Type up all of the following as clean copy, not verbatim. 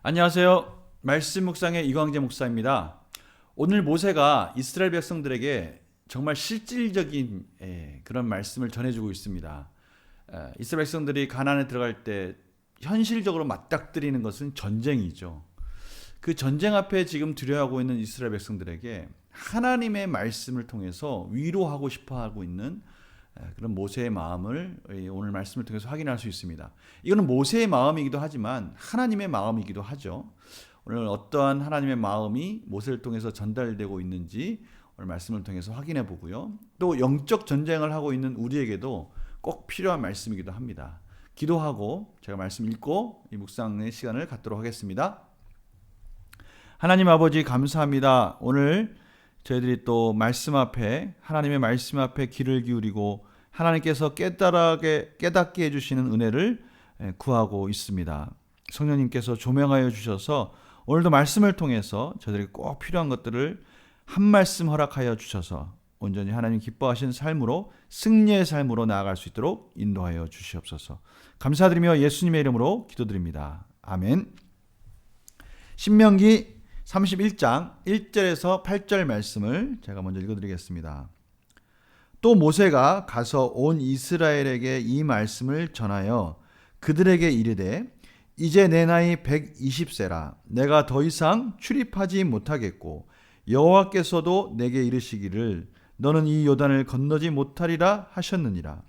안녕하세요. 말씀 묵상의 이광재 목사입니다. 오늘 모세가 이스라엘 백성들에게 정말 실질적인 그런 말씀을 전해주고 있습니다. 이스라엘 백성들이 가나안에 들어갈 때 현실적으로 맞닥뜨리는 것은 전쟁이죠. 그 전쟁 앞에 지금 두려워하고 있는 이스라엘 백성들에게 하나님의 말씀을 통해서 위로하고 싶어하고 있는 그런 모세의 마음을 오늘 말씀을 통해서 확인할 수 있습니다. 이거는 모세의 마음이기도 하지만 하나님의 마음이기도 하죠. 오늘 어떠한 하나님의 마음이 모세를 통해서 전달되고 있는지 오늘 말씀을 통해서 확인해 보고요. 또 영적 전쟁을 하고 있는 우리에게도 꼭 필요한 말씀이기도 합니다. 기도하고 제가 말씀 읽고 이 묵상의 시간을 갖도록 하겠습니다. 하나님 아버지 감사합니다. 오늘 저희들이 또 말씀 앞에 하나님의 말씀 앞에 귀를 기울이고 하나님께서 깨닫게 해주시는 은혜를 구하고 있습니다. 성령님께서 조명하여 주셔서 오늘도 말씀을 통해서 저희들이 꼭 필요한 것들을 한 말씀 허락하여 주셔서 온전히 하나님 기뻐하신 삶으로 승리의 삶으로 나아갈 수 있도록 인도하여 주시옵소서. 감사드리며 예수님의 이름으로 기도드립니다. 아멘. 신명기 31장 1절에서 8절 말씀을 제가 먼저 읽어드리겠습니다. 또 모세가 가서 온 이스라엘에게 이 말씀을 전하여 그들에게 이르되 이제 내 나이 120세라 내가 더 이상 출입하지 못하겠고 여호와께서도 내게 이르시기를 너는 이 요단을 건너지 못하리라 하셨느니라.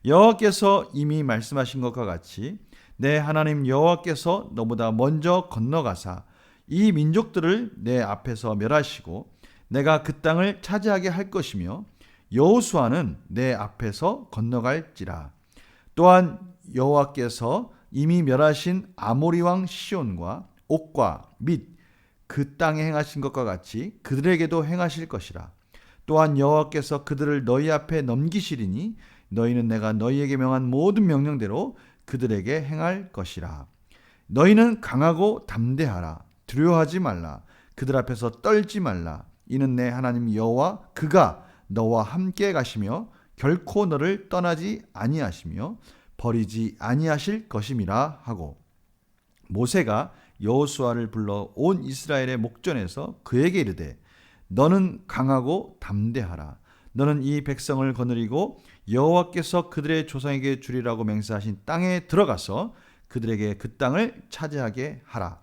여호와께서 이미 말씀하신 것과 같이 내 하나님 여호와께서 너보다 먼저 건너가사 이 민족들을 내 앞에서 멸하시고 내가 그 땅을 차지하게 할 것이며 여호수아는 내 앞에서 건너갈지라. 또한 여호와께서 이미 멸하신 아모리 왕 시온과 옥과 및 그 땅에 행하신 것과 같이 그들에게도 행하실 것이라. 또한 여호와께서 그들을 너희 앞에 넘기시리니 너희는 내가 너희에게 명한 모든 명령대로 그들에게 행할 것이라. 너희는 강하고 담대하라. 두려워하지 말라. 그들 앞에서 떨지 말라. 이는 내 하나님 여호와 그가 너와 함께 가시며 결코 너를 떠나지 아니하시며 버리지 아니하실 것임이라 하고 모세가 여호수아를 불러 온 이스라엘의 목전에서 그에게 이르되 너는 강하고 담대하라. 너는 이 백성을 거느리고 여호와께서 그들의 조상에게 주리라고 맹세하신 땅에 들어가서 그들에게 그 땅을 차지하게 하라.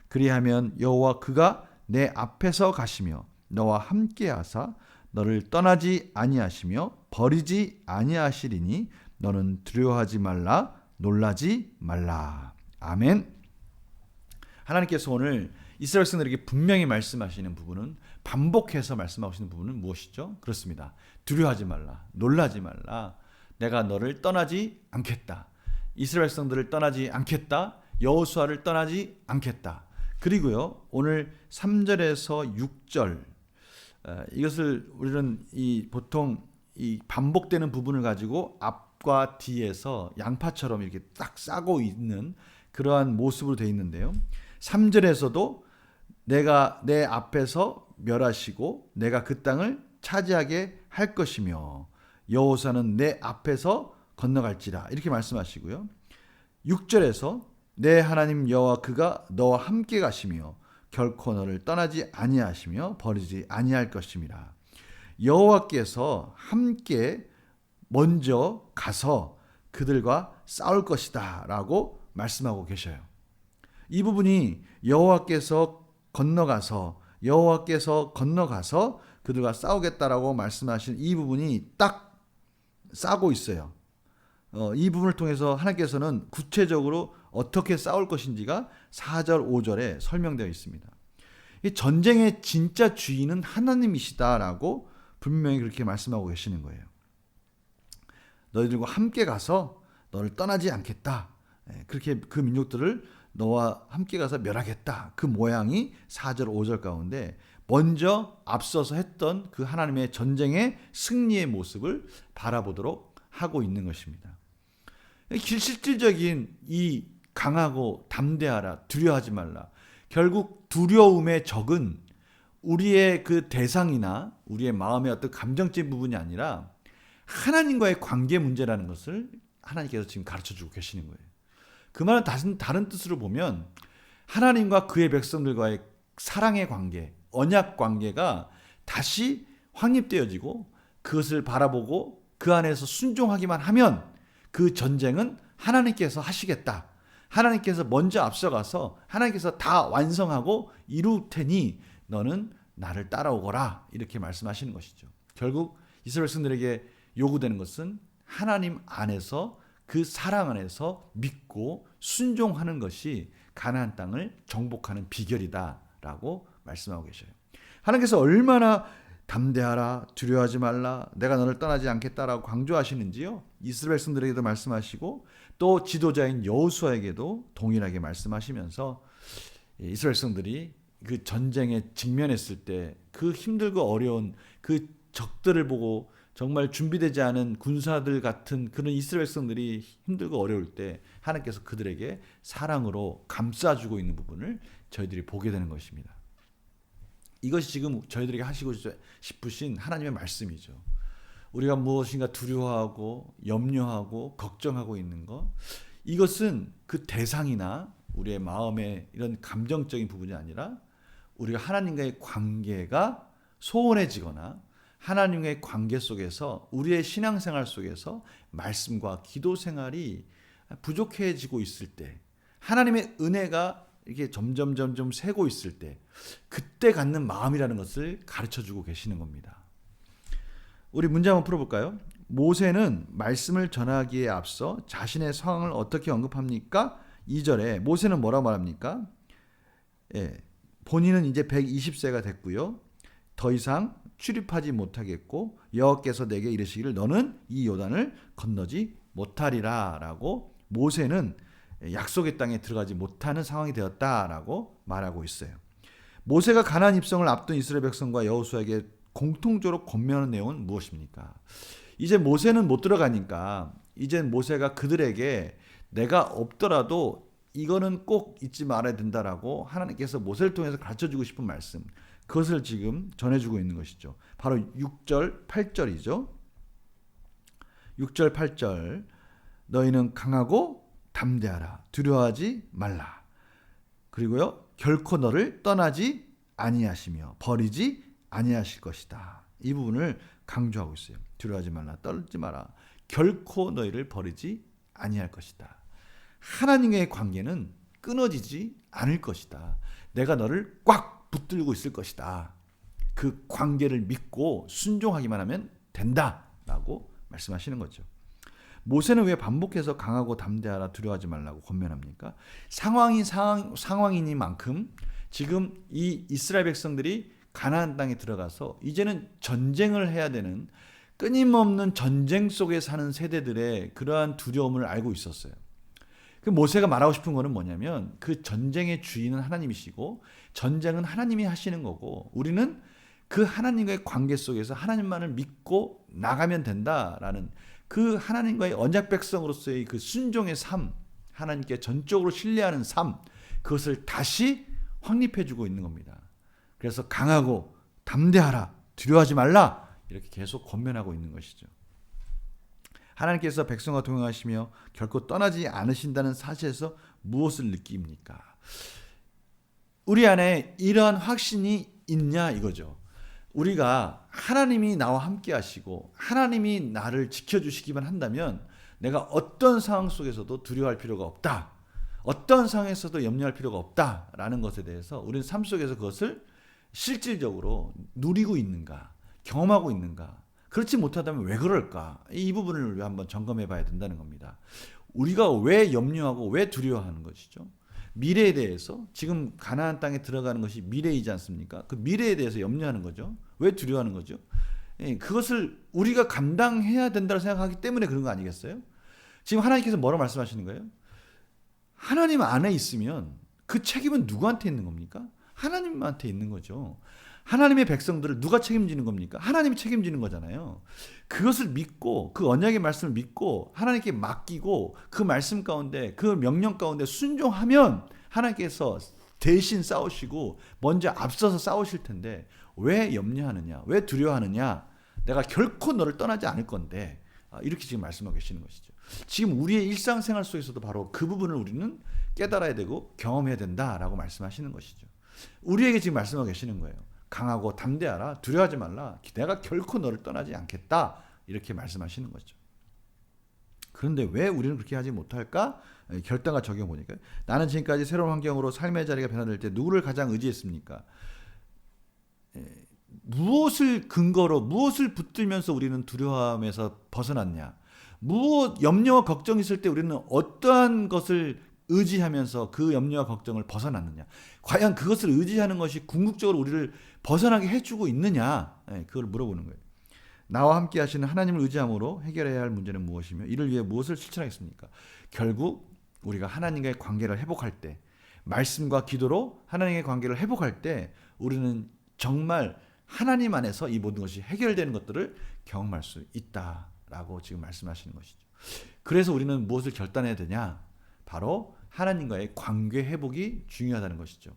그리하면 여호와 그가 내 앞에서 가시며 너와 함께 하사 너를 떠나지 아니하시며 버리지 아니하시리니 너는 두려워하지 말라 놀라지 말라. 아멘. 하나님께서 오늘 이스라엘 백성들에게 분명히 말씀하시는 부분은 반복해서 말씀하시는 부분은 무엇이죠? 그렇습니다. 두려워하지 말라 놀라지 말라. 내가 너를 떠나지 않겠다. 이스라엘 백성들을 떠나지 않겠다. 여호수아를 떠나지 않겠다. 그리고요 오늘 3절에서 6절 이것을 우리는 보통 이 반복되는 부분을 가지고 앞과 뒤에서 양파처럼 이렇게 딱 싸고 있는 그러한 모습으로 되어 있는데요. 3절에서도 내가 내 앞에서 멸하시고 내가 그 땅을 차지하게 할 것이며 여호수아는 내 앞에서 건너갈지라 이렇게 말씀하시고요. 6절에서 내 하나님 여호와 그가 너와 함께 가시며 결코 너를 떠나지 아니하시며 버리지 아니할 것임이라. 여호와께서 함께 먼저 가서 그들과 싸울 것이다 라고 말씀하고 계셔요. 이 부분이 여호와께서 건너가서 그들과 싸우겠다라고 말씀하신 이 부분이 딱 싸고 있어요. 이 부분을 통해서 하나님께서는 구체적으로 어떻게 싸울 것인지가 4절, 5절에 설명되어 있습니다. 이 전쟁의 진짜 주인은 하나님이시다라고 분명히 그렇게 말씀하고 계시는 거예요. 너희들과 함께 가서 너를 떠나지 않겠다. 그렇게 그 민족들을 너와 함께 가서 멸하겠다. 그 모양이 4절, 5절 가운데 먼저 앞서서 했던 그 하나님의 전쟁의 승리의 모습을 바라보도록 하고 있는 것입니다. 실질적인 이 강하고 담대하라, 두려워하지 말라. 결국 두려움의 적은 우리의 그 대상이나 우리의 마음의 어떤 감정적인 부분이 아니라 하나님과의 관계 문제라는 것을 하나님께서 지금 가르쳐주고 계시는 거예요. 그 말은 다른 뜻으로 보면 하나님과 그의 백성들과의 사랑의 관계, 언약 관계가 다시 확립되어지고 그것을 바라보고 그 안에서 순종하기만 하면 그 전쟁은 하나님께서 하시겠다. 하나님께서 먼저 앞서가서 하나님께서 다 완성하고 이룰 테니 너는 나를 따라오거라. 이렇게 말씀하시는 것이죠. 결국 이스라엘 백성들에게 요구되는 것은 하나님 안에서 그 사랑 안에서 믿고 순종하는 것이 가나안 땅을 정복하는 비결이다라고 말씀하고 계셔요. 하나님께서 얼마나 담대하라, 두려워하지 말라, 내가 너를 떠나지 않겠다라고 강조하시는지요. 이스라엘 백성들에게도 말씀하시고 또 지도자인 여호수아에게도 동일하게 말씀하시면서 이스라엘 백성들이 그 전쟁에 직면했을 때 그 힘들고 어려운 그 적들을 보고 정말 준비되지 않은 군사들 같은 그런 이스라엘 백성들이 힘들고 어려울 때 하나님께서 그들에게 사랑으로 감싸주고 있는 부분을 저희들이 보게 되는 것입니다. 이것이 지금 저희들에게 하시고 싶으신 하나님의 말씀이죠. 우리가 무엇인가 두려워하고 염려하고 걱정하고 있는 것, 이것은 그 대상이나 우리의 마음의 이런 감정적인 부분이 아니라 우리가 하나님과의 관계가 소원해지거나 하나님과의 관계 속에서 우리의 신앙생활 속에서 말씀과 기도 생활이 부족해지고 있을 때, 하나님의 은혜가 이렇게 점점 새고 있을 때, 그때 갖는 마음이라는 것을 가르쳐주고 계시는 겁니다. 우리 문제 한번 풀어볼까요? 모세는 말씀을 전하기에 앞서 자신의 상황을 어떻게 언급합니까? 2절에 모세는 뭐라고 말합니까? 본인은 이제 120세가 됐고요. 더 이상 출입하지 못하겠고 여호와께서 내게 이르시기를 너는 이 요단을 건너지 못하리라 라고 모세는 약속의 땅에 들어가지 못하는 상황이 되었다라고 말하고 있어요. 모세가 가나안 입성을 앞둔 이스라엘 백성과 여호수아에게 공통적으로 권면하는 내용은 무엇입니까? 이제 모세는 못 들어가니까 이제 모세가 그들에게 내가 없더라도 이거는 꼭 잊지 말아야 된다라고 하나님께서 모세를 통해서 가르쳐주고 싶은 말씀, 그것을 지금 전해주고 있는 것이죠. 바로 6절 8절이죠. 6절 8절 너희는 강하고 담대하라, 두려워하지 말라. 그리고요, 결코 너를 떠나지 아니하시며 버리지 아니하실 것이다. 이 부분을 강조하고 있어요. 두려워하지 말라, 떨지 마라, 결코 너희를 버리지 아니할 것이다. 하나님과의 관계는 끊어지지 않을 것이다. 내가 너를 꽉 붙들고 있을 것이다. 그 관계를 믿고 순종하기만 하면 된다라고 말씀하시는 거죠. 모세는 왜 반복해서 강하고 담대하라, 두려워하지 말라고 권면합니까? 상황이니만큼 지금 이 이스라엘 백성들이 가나안 땅에 들어가서 이제는 전쟁을 해야 되는, 끊임없는 전쟁 속에 사는 세대들의 그러한 두려움을 알고 있었어요. 그 모세가 말하고 싶은 거는 뭐냐면 그 전쟁의 주인은 하나님이시고 전쟁은 하나님이 하시는 거고 우리는 그 하나님과의 관계 속에서 하나님만을 믿고 나가면 된다라는 그 하나님과의 언약 백성으로서의 그 순종의 삶, 하나님께 전적으로 신뢰하는 삶, 그것을 다시 확립해주고 있는 겁니다. 그래서 강하고 담대하라, 두려워하지 말라, 이렇게 계속 권면하고 있는 것이죠. 하나님께서 백성과 동행하시며 결코 떠나지 않으신다는 사실에서 무엇을 느낍니까? 우리 안에 이러한 확신이 있냐 이거죠. 우리가 하나님이 나와 함께 하시고 하나님이 나를 지켜주시기만 한다면 내가 어떤 상황 속에서도 두려워할 필요가 없다, 어떤 상황에서도 염려할 필요가 없다라는 것에 대해서 우리는 삶 속에서 그것을 실질적으로 누리고 있는가, 경험하고 있는가, 그렇지 못하다면 왜 그럴까? 이 부분을 우리가 한번 점검해 봐야 된다는 겁니다. 우리가 왜 염려하고 왜 두려워하는 것이죠? 미래에 대해서, 지금 가나안 땅에 들어가는 것이 미래이지 않습니까? 그 미래에 대해서 염려하는 거죠. 왜 두려워하는 거죠? 그것을 우리가 감당해야 된다고 생각하기 때문에 그런 거 아니겠어요? 지금 하나님께서 뭐라고 말씀하시는 거예요? 하나님 안에 있으면 그 책임은 누구한테 있는 겁니까? 하나님한테 있는 거죠. 하나님의 백성들을 누가 책임지는 겁니까? 하나님이 책임지는 거잖아요. 그것을 믿고 그 언약의 말씀을 믿고 하나님께 맡기고 그 말씀 가운데, 그 명령 가운데 순종하면 하나님께서 대신 싸우시고 먼저 앞서서 싸우실 텐데 왜 염려하느냐, 왜 두려워하느냐? 내가 결코 너를 떠나지 않을 건데 이렇게 지금 말씀하고 계시는 것이죠. 지금 우리의 일상생활 속에서도 바로 그 부분을 우리는 깨달아야 되고 경험해야 된다라고 말씀하시는 것이죠. 우리에게 지금 말씀하고 계시는 거예요. 강하고 담대하라, 두려워하지 말라, 내가 결코 너를 떠나지 않겠다, 이렇게 말씀하시는 거죠. 그런데 왜 우리는 그렇게 하지 못할까? 결단과 적용 보니까 나는 지금까지 새로운 환경으로 삶의 자리가 변화될 때 누구를 가장 의지했습니까? 무엇을 근거로, 무엇을 붙들면서 우리는 두려움에서 벗어났냐? 무엇 염려와 걱정이 있을 때 우리는 어떠한 것을 의지하면서 그 염려와 걱정을 벗어났느냐? 과연 그것을 의지하는 것이 궁극적으로 우리를 벗어나게 해주고 있느냐? 그걸 물어보는 거예요. 나와 함께 하시는 하나님을 의지함으로 해결해야 할 문제는 무엇이며 이를 위해 무엇을 실천하겠습니까? 결국 우리가 하나님과의 관계를 회복할 때, 말씀과 기도로 하나님의 관계를 회복할 때 우리는 정말 하나님 안에서 이 모든 것이 해결되는 것들을 경험할 수 있다라고 지금 말씀하시는 것이죠. 그래서 우리는 무엇을 결단해야 되냐? 바로 하나님과의 관계 회복이 중요하다는 것이죠.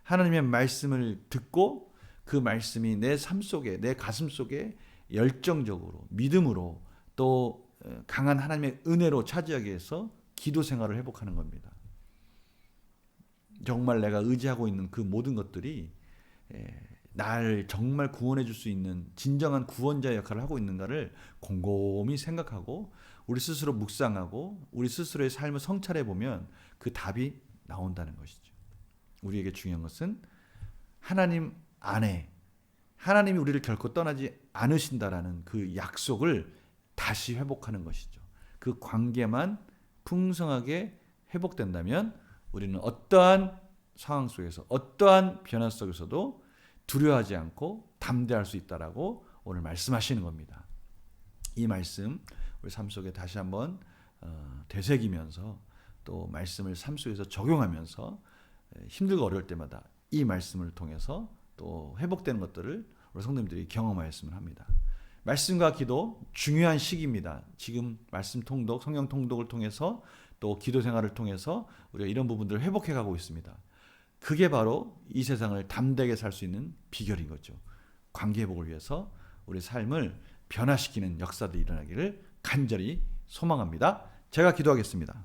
하나님의 말씀을 듣고 그 말씀이 내 삶 속에, 내 가슴 속에 열정적으로, 믿음으로, 또 강한 하나님의 은혜로 차지하기 위해서 기도 생활을 회복하는 겁니다. 정말 내가 의지하고 있는 그 모든 것들이 나를 정말 구원해 줄 수 있는 진정한 구원자의 역할을 하고 있는가를 곰곰이 생각하고 우리 스스로 묵상하고 우리 스스로의 삶을 성찰해 보면 그 답이 나온다는 것이죠. 우리에게 중요한 것은 하나님 안에 하나님이 우리를 결코 떠나지 않으신다라는 그 약속을 다시 회복하는 것이죠. 그 관계만 풍성하게 회복된다면 우리는 어떠한 상황 속에서 어떠한 변화 속에서도 두려워하지 않고 담대할 수 있다라고 오늘 말씀하시는 겁니다. 이 말씀 우리 삶 속에 다시 한번 되새기면서 또 말씀을 삶 속에서 적용하면서 힘들고 어려울 때마다 이 말씀을 통해서 또 회복되는 것들을 우리 성도님들이 경험하였으면 합니다. 말씀과 기도 중요한 시기입니다. 지금 말씀 통독, 성경 통독을 통해서 또 기도 생활을 통해서 우리가 이런 부분들을 회복해 가고 있습니다. 그게 바로 이 세상을 담대하게 살 수 있는 비결인 거죠. 관계 회복을 위해서 우리 삶을 변화시키는 역사들이 일어나기를 간절히 소망합니다. 제가 기도하겠습니다.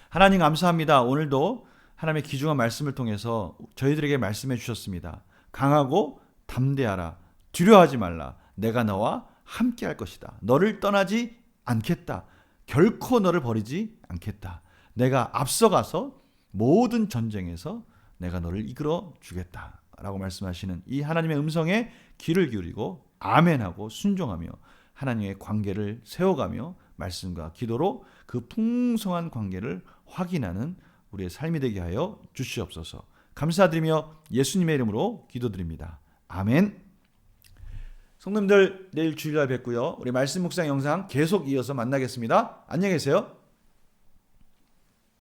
하나님 감사합니다. 오늘도 하나님의 귀중한 말씀을 통해서 저희들에게 말씀해 주셨습니다. 강하고 담대하라. 두려워하지 말라. 내가 너와 함께 할 것이다. 너를 떠나지 않겠다. 결코 너를 버리지 않겠다. 내가 앞서가서 모든 전쟁에서 내가 너를 이끌어 주겠다. 라고 말씀하시는 이 하나님의 음성에 귀를 기울이고 아멘하고 순종하며 하나님의 관계를 세워가며 말씀과 기도로 그 풍성한 관계를 확인하는 우리의 삶이 되게 하여 주시옵소서. 감사드리며 예수님의 이름으로 기도드립니다. 아멘. 성도님들 내일 주일날 뵙고요. 우리 말씀 묵상 영상 계속 이어서 만나겠습니다. 안녕히 계세요.